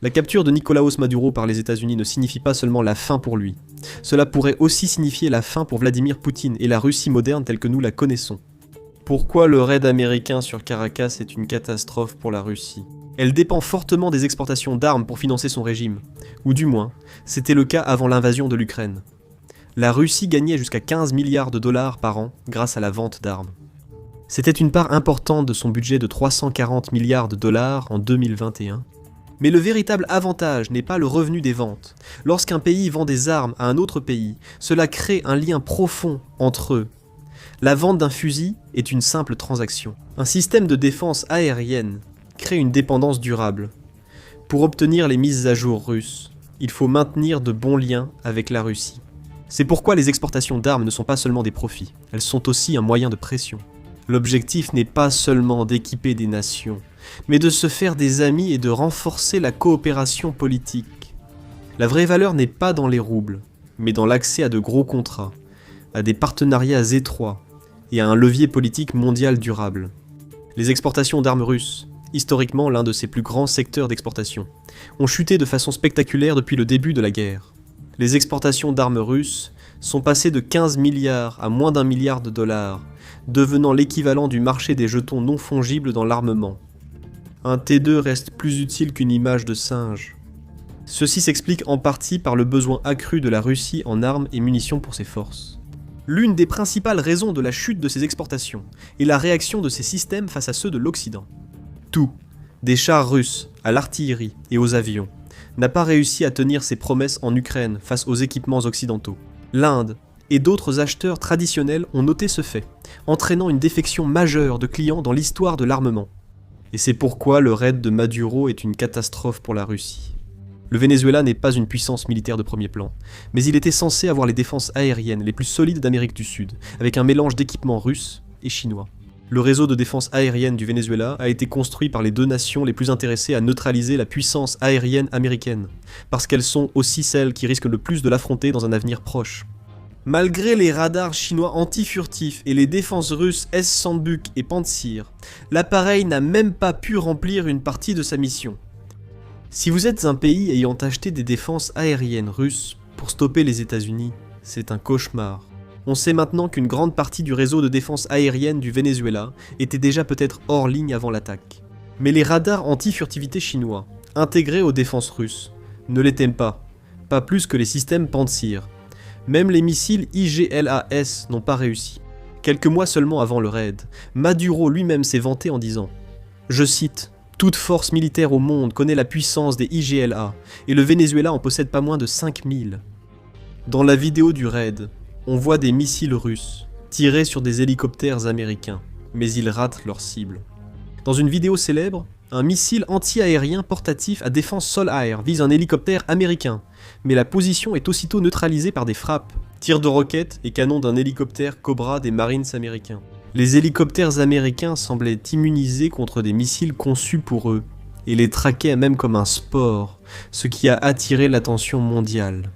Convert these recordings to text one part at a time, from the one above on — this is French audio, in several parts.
La capture de Nicolás Maduro par les États-Unis ne signifie pas seulement la fin pour lui. Cela pourrait aussi signifier la fin pour Vladimir Poutine et la Russie moderne telle que nous la connaissons. Pourquoi le raid américain sur Caracas est une catastrophe pour la Russie? Elle dépend fortement des exportations d'armes pour financer son régime. Ou du moins, c'était le cas avant l'invasion de l'Ukraine. La Russie gagnait jusqu'à 15 milliards de dollars par an grâce à la vente d'armes. C'était une part importante de son budget de 340 milliards de dollars en 2021. Mais le véritable avantage n'est pas le revenu des ventes. Lorsqu'un pays vend des armes à un autre pays, cela crée un lien profond entre eux. La vente d'un fusil est une simple transaction. Un système de défense aérienne crée une dépendance durable. Pour obtenir les mises à jour russes, il faut maintenir de bons liens avec la Russie. C'est pourquoi les exportations d'armes ne sont pas seulement des profits, elles sont aussi un moyen de pression. L'objectif n'est pas seulement d'équiper des nations, mais de se faire des amis et de renforcer la coopération politique. La vraie valeur n'est pas dans les roubles, mais dans l'accès à de gros contrats, à des partenariats étroits et à un levier politique mondial durable. Les exportations d'armes russes, historiquement l'un de ses plus grands secteurs d'exportation, ont chuté de façon spectaculaire depuis le début de la guerre. Les exportations d'armes russes sont passées de 15 milliards à moins d'1 milliard de dollars, devenant l'équivalent du marché des jetons non fongibles dans l'armement. Un T2 reste plus utile qu'une image de singe. Ceci s'explique en partie par le besoin accru de la Russie en armes et munitions pour ses forces. L'une des principales raisons de la chute de ces exportations est la réaction de ces systèmes face à ceux de l'Occident. Tout, des chars russes à l'artillerie et aux avions, n'a pas réussi à tenir ses promesses en Ukraine face aux équipements occidentaux. L'Inde et d'autres acheteurs traditionnels ont noté ce fait, entraînant une défection majeure de clients dans l'histoire de l'armement. Et c'est pourquoi le raid de Maduro est une catastrophe pour la Russie. Le Venezuela n'est pas une puissance militaire de premier plan, mais il était censé avoir les défenses aériennes les plus solides d'Amérique du Sud, avec un mélange d'équipements russes et chinois. Le réseau de défense aérienne du Venezuela a été construit par les deux nations les plus intéressées à neutraliser la puissance aérienne américaine, parce qu'elles sont aussi celles qui risquent le plus de l'affronter dans un avenir proche. Malgré les radars chinois anti-furtifs et les défenses russes S-100 Buk et Pantsir, l'appareil n'a même pas pu remplir une partie de sa mission. Si vous êtes un pays ayant acheté des défenses aériennes russes pour stopper les États-Unis, c'est un cauchemar. On sait maintenant qu'une grande partie du réseau de défense aérienne du Venezuela était déjà peut-être hors ligne avant l'attaque. Mais les radars anti-furtivité chinois, intégrés aux défenses russes, ne l'étaient pas plus que les systèmes Pantsir. Même les missiles IGLAS n'ont pas réussi. Quelques mois seulement avant le raid, Maduro lui-même s'est vanté en disant, je cite, « Toute force militaire au monde connaît la puissance des IGLA, et le Venezuela en possède pas moins de 5000. » Dans la vidéo du raid, on voit des missiles russes tirés sur des hélicoptères américains, mais ils ratent leur cible. Dans une vidéo célèbre, un missile anti-aérien portatif à défense sol-air vise un hélicoptère américain, mais la position est aussitôt neutralisée par des frappes, tirs de roquettes et canons d'un hélicoptère Cobra des Marines américains. Les hélicoptères américains semblaient immunisés contre des missiles conçus pour eux, et les traquaient même comme un sport, ce qui a attiré l'attention mondiale.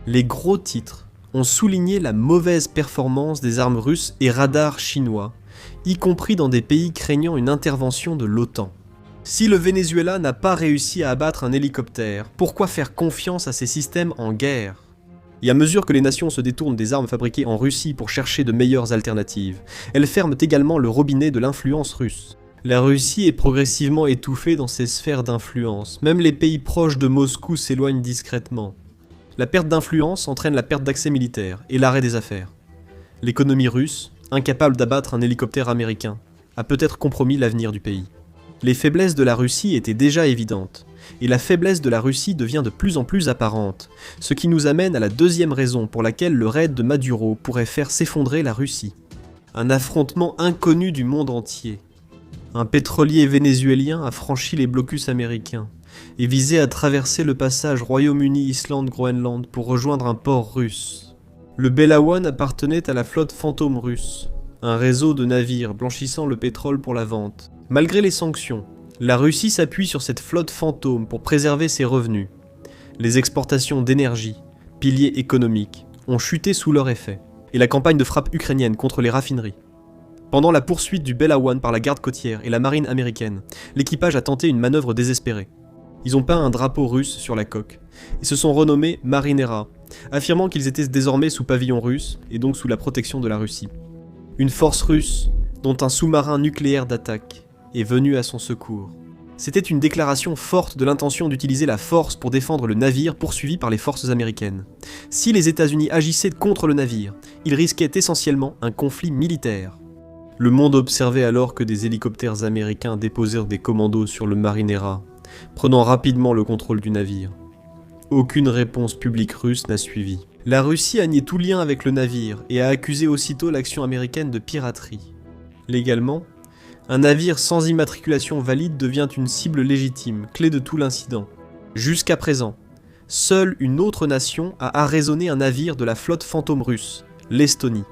Les gros titres ont souligné la mauvaise performance des armes russes et radars chinois, y compris dans des pays craignant une intervention de l'OTAN. Si le Venezuela n'a pas réussi à abattre un hélicoptère, pourquoi faire confiance à ces systèmes en guerre ? Et à mesure que les nations se détournent des armes fabriquées en Russie pour chercher de meilleures alternatives, elles ferment également le robinet de l'influence russe. La Russie est progressivement étouffée dans ses sphères d'influence, même les pays proches de Moscou s'éloignent discrètement. La perte d'influence entraîne la perte d'accès militaire et l'arrêt des affaires. L'économie russe, incapable d'abattre un hélicoptère américain, a peut-être compromis l'avenir du pays. Les faiblesses de la Russie étaient déjà évidentes, et la faiblesse de la Russie devient de plus en plus apparente, ce qui nous amène à la deuxième raison pour laquelle le raid de Maduro pourrait faire s'effondrer la Russie. Un affrontement inconnu du monde entier. Un pétrolier vénézuélien a franchi les blocus américains, et visait à traverser le passage Royaume-Uni-Islande-Groenland pour rejoindre un port russe. Le Belawan appartenait à la flotte fantôme russe, un réseau de navires blanchissant le pétrole pour la vente. Malgré les sanctions, la Russie s'appuie sur cette flotte fantôme pour préserver ses revenus. Les exportations d'énergie, piliers économiques, ont chuté sous leur effet, et la campagne de frappe ukrainienne contre les raffineries. Pendant la poursuite du Belawan par la garde côtière et la marine américaine, l'équipage a tenté une manœuvre désespérée. Ils ont peint un drapeau russe sur la coque, et se sont renommés Marinera, affirmant qu'ils étaient désormais sous pavillon russe, et donc sous la protection de la Russie. Une force russe, dont un sous-marin nucléaire d'attaque, est venu à son secours. C'était une déclaration forte de l'intention d'utiliser la force pour défendre le navire poursuivi par les forces américaines. Si les États-Unis agissaient contre le navire, ils risquaient essentiellement un conflit militaire. Le monde observait alors que des hélicoptères américains déposèrent des commandos sur le Marinera, prenant rapidement le contrôle du navire. Aucune réponse publique russe n'a suivi. La Russie a nié tout lien avec le navire et a accusé aussitôt l'action américaine de piraterie. Légalement, un navire sans immatriculation valide devient une cible légitime, clé de tout l'incident. Jusqu'à présent, seule une autre nation a arraisonné un navire de la flotte fantôme russe, l'Estonie,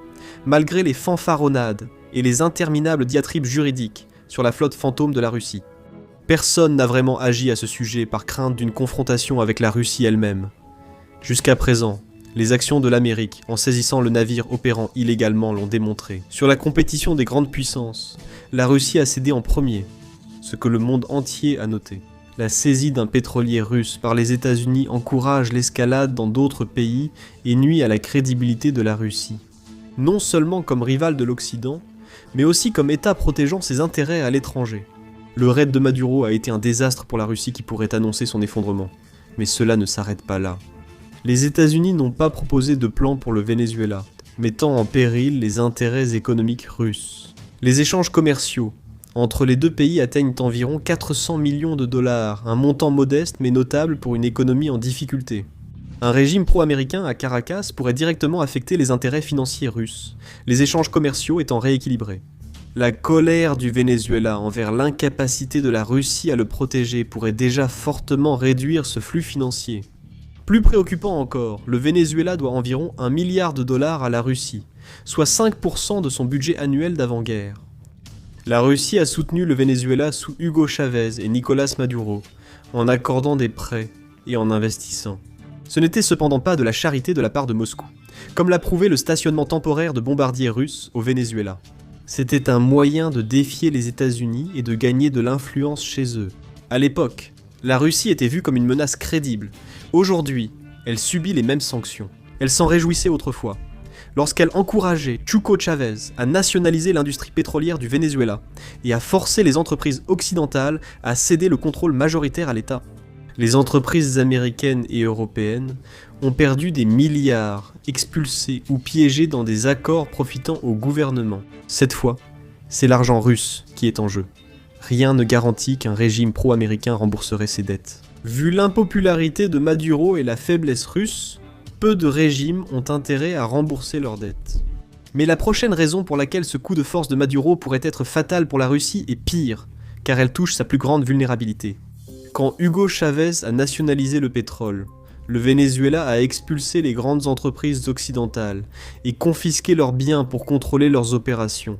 malgré les fanfaronnades et les interminables diatribes juridiques sur la flotte fantôme de la Russie. Personne n'a vraiment agi à ce sujet par crainte d'une confrontation avec la Russie elle-même. Jusqu'à présent, les actions de l'Amérique en saisissant le navire opérant illégalement l'ont démontré. Sur la compétition des grandes puissances, la Russie a cédé en premier, ce que le monde entier a noté. La saisie d'un pétrolier russe par les États-Unis encourage l'escalade dans d'autres pays et nuit à la crédibilité de la Russie. Non seulement comme rival de l'Occident, mais aussi comme État protégeant ses intérêts à l'étranger. Le raid de Maduro a été un désastre pour la Russie qui pourrait annoncer son effondrement. Mais cela ne s'arrête pas là. Les États-Unis n'ont pas proposé de plan pour le Venezuela, mettant en péril les intérêts économiques russes. Les échanges commerciaux entre les deux pays atteignent environ 400 millions de dollars, un montant modeste mais notable pour une économie en difficulté. Un régime pro-américain à Caracas pourrait directement affecter les intérêts financiers russes, les échanges commerciaux étant rééquilibrés. La colère du Venezuela envers l'incapacité de la Russie à le protéger pourrait déjà fortement réduire ce flux financier. Plus préoccupant encore, le Venezuela doit environ 1 milliard de dollars à la Russie, soit 5% de son budget annuel d'avant-guerre. La Russie a soutenu le Venezuela sous Hugo Chavez et Nicolás Maduro, en accordant des prêts et en investissant. Ce n'était cependant pas de la charité de la part de Moscou, comme l'a prouvé le stationnement temporaire de bombardiers russes au Venezuela. C'était un moyen de défier les États-Unis et de gagner de l'influence chez eux. À l'époque, la Russie était vue comme une menace crédible. Aujourd'hui, elle subit les mêmes sanctions. Elle s'en réjouissait autrefois, lorsqu'elle encourageait Hugo Chavez à nationaliser l'industrie pétrolière du Venezuela et à forcer les entreprises occidentales à céder le contrôle majoritaire à l'État. Les entreprises américaines et européennes ont perdu des milliards, expulsés ou piégés dans des accords profitant au gouvernement. Cette fois, c'est l'argent russe qui est en jeu. Rien ne garantit qu'un régime pro-américain rembourserait ses dettes. Vu l'impopularité de Maduro et la faiblesse russe, peu de régimes ont intérêt à rembourser leurs dettes. Mais la prochaine raison pour laquelle ce coup de force de Maduro pourrait être fatal pour la Russie est pire, car elle touche sa plus grande vulnérabilité. Quand Hugo Chavez a nationalisé le pétrole, le Venezuela a expulsé les grandes entreprises occidentales et confisqué leurs biens pour contrôler leurs opérations.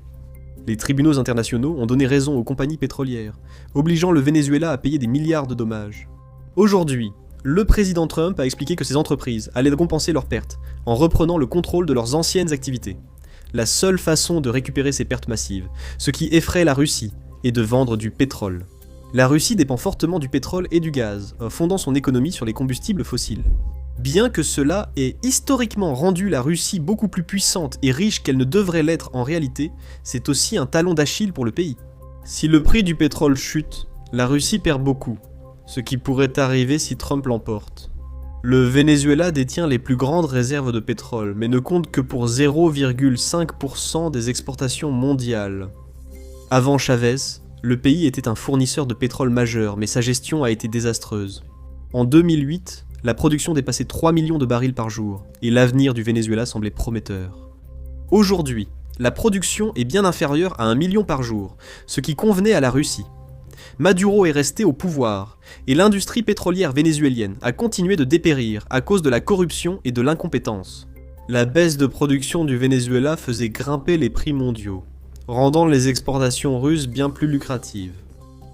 Les tribunaux internationaux ont donné raison aux compagnies pétrolières, obligeant le Venezuela à payer des milliards de dommages. Aujourd'hui, le président Trump a expliqué que ces entreprises allaient compenser leurs pertes en reprenant le contrôle de leurs anciennes activités. La seule façon de récupérer ces pertes massives, ce qui effraie la Russie, est de vendre du pétrole. La Russie dépend fortement du pétrole et du gaz, fondant son économie sur les combustibles fossiles. Bien que cela ait historiquement rendu la Russie beaucoup plus puissante et riche qu'elle ne devrait l'être en réalité, c'est aussi un talon d'Achille pour le pays. Si le prix du pétrole chute, la Russie perd beaucoup, ce qui pourrait arriver si Trump l'emporte. Le Venezuela détient les plus grandes réserves de pétrole, mais ne compte que pour 0,5% des exportations mondiales. Avant Chavez, le pays était un fournisseur de pétrole majeur, mais sa gestion a été désastreuse. En 2008, la production dépassait 3 millions de barils par jour, et l'avenir du Venezuela semblait prometteur. Aujourd'hui, la production est bien inférieure à 1 million par jour, ce qui convenait à la Russie. Maduro est resté au pouvoir, et l'industrie pétrolière vénézuélienne a continué de dépérir à cause de la corruption et de l'incompétence. La baisse de production du Venezuela faisait grimper les prix mondiaux, rendant les exportations russes bien plus lucratives.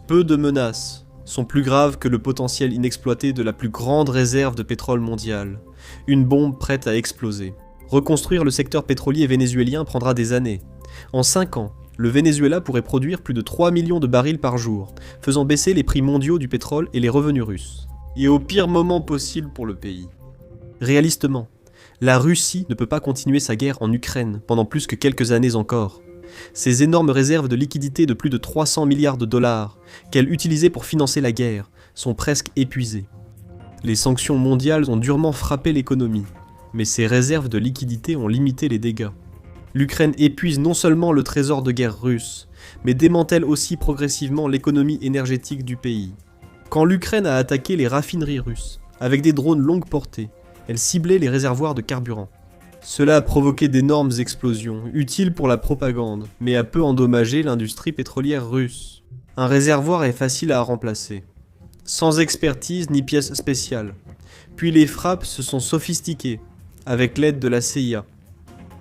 Peu de menaces sont plus graves que le potentiel inexploité de la plus grande réserve de pétrole mondiale, une bombe prête à exploser. Reconstruire le secteur pétrolier vénézuélien prendra des années. En 5 ans, Le Venezuela pourrait produire plus de 3 millions de barils par jour, faisant baisser les prix mondiaux du pétrole et les revenus russes. Et au pire moment possible pour le pays. Réalistement, la Russie ne peut pas continuer sa guerre en Ukraine pendant plus que quelques années encore. Ses énormes réserves de liquidités de plus de 300 milliards de dollars, qu'elle utilisait pour financer la guerre, sont presque épuisées. Les sanctions mondiales ont durement frappé l'économie, mais ces réserves de liquidités ont limité les dégâts. L'Ukraine épuise non seulement le trésor de guerre russe, mais démantèle aussi progressivement l'économie énergétique du pays. Quand l'Ukraine a attaqué les raffineries russes, avec des drones longue portée, elle ciblait les réservoirs de carburant. Cela a provoqué d'énormes explosions, utiles pour la propagande, mais a peu endommagé l'industrie pétrolière russe. Un réservoir est facile à remplacer, sans expertise ni pièces spéciales. Puis les frappes se sont sophistiquées, avec l'aide de la CIA.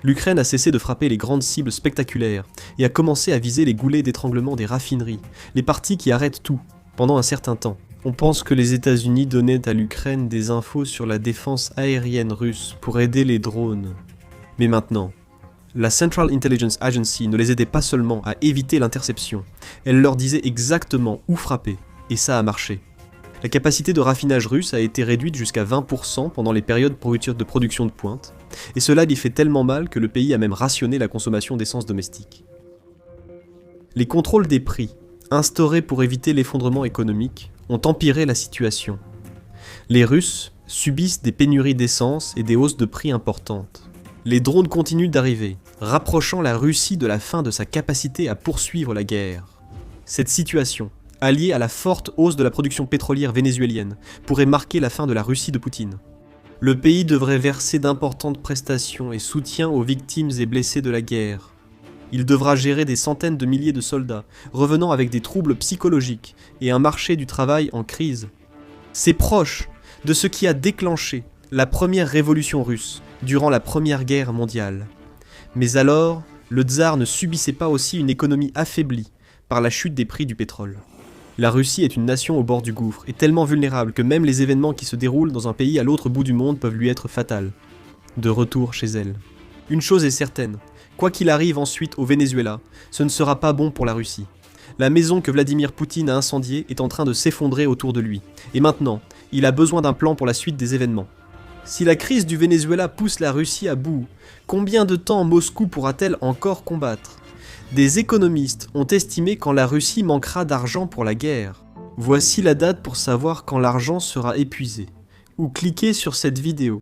L'Ukraine a cessé de frapper les grandes cibles spectaculaires, et a commencé à viser les goulets d'étranglement des raffineries, les parties qui arrêtent tout, pendant un certain temps. On pense que les États-Unis donnaient à l'Ukraine des infos sur la défense aérienne russe pour aider les drones. Mais maintenant, la Central Intelligence Agency ne les aidait pas seulement à éviter l'interception, elle leur disait exactement où frapper, et ça a marché. La capacité de raffinage russe a été réduite jusqu'à 20% pendant les périodes de production de pointe, et cela lui fait tellement mal que le pays a même rationné la consommation d'essence domestique. Les contrôles des prix, instaurés pour éviter l'effondrement économique, ont empiré la situation. Les Russes subissent des pénuries d'essence et des hausses de prix importantes. Les drones continuent d'arriver, rapprochant la Russie de la fin de sa capacité à poursuivre la guerre. Cette situation, alliée à la forte hausse de la production pétrolière vénézuélienne, pourrait marquer la fin de la Russie de Poutine. Le pays devrait verser d'importantes prestations et soutien aux victimes et blessés de la guerre. Il devra gérer des centaines de milliers de soldats, revenant avec des troubles psychologiques et un marché du travail en crise. C'est proche de ce qui a déclenché la première révolution russe durant la Première Guerre mondiale. Mais alors, le tsar ne subissait pas aussi une économie affaiblie par la chute des prix du pétrole. La Russie est une nation au bord du gouffre et tellement vulnérable que même les événements qui se déroulent dans un pays à l'autre bout du monde peuvent lui être fatals. De retour chez elle. Une chose est certaine. Quoi qu'il arrive ensuite au Venezuela, ce ne sera pas bon pour la Russie. La maison que Vladimir Poutine a incendiée est en train de s'effondrer autour de lui. Et maintenant, il a besoin d'un plan pour la suite des événements. Si la crise du Venezuela pousse la Russie à bout, combien de temps Moscou pourra-t-elle encore combattre ? Des économistes ont estimé quand la Russie manquera d'argent pour la guerre. Voici la date pour savoir quand l'argent sera épuisé. Ou cliquez sur cette vidéo.